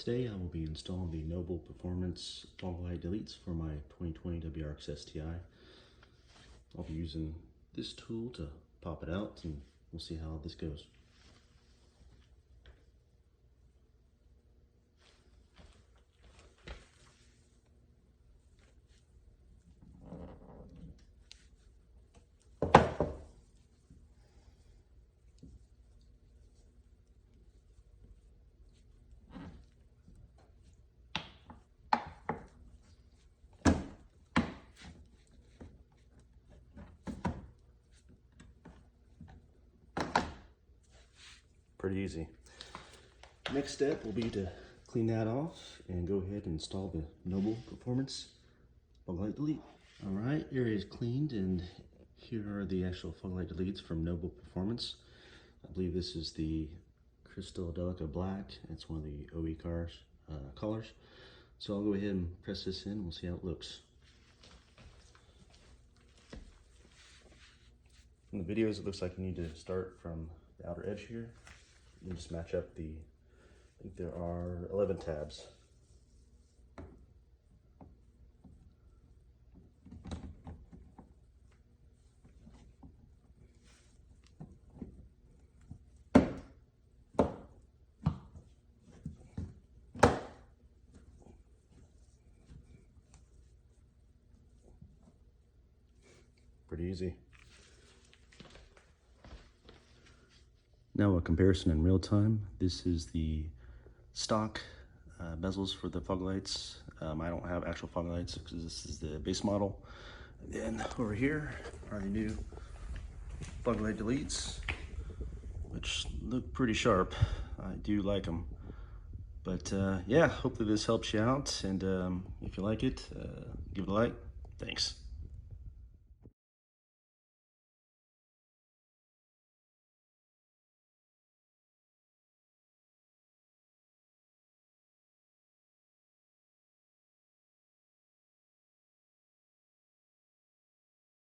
Today I will be installing the Noble Performance fog light deletes for my 2020 WRX STI. I'll be using this tool to pop it out and we'll see how this goes. Pretty easy. Next step will be to clean that off and go ahead and install the Noble Performance fog light delete. All right, area is cleaned and here are the actual fog light deletes from Noble Performance. I believe this is the Crystal Delica Black. It's one of the OE colors. So I'll go ahead and press this in and we'll see how it looks. In the videos, it looks like you need to start from the outer edge here. You just match up I think there are 11 tabs. Pretty easy. Now a comparison in real time. This is the stock bezels for the fog lights. I don't have actual fog lights because this is the base model. And then over here are the new fog light deletes, which look pretty sharp. I do like them. But yeah, hopefully this helps you out. And if you like it, give it a like. Thanks.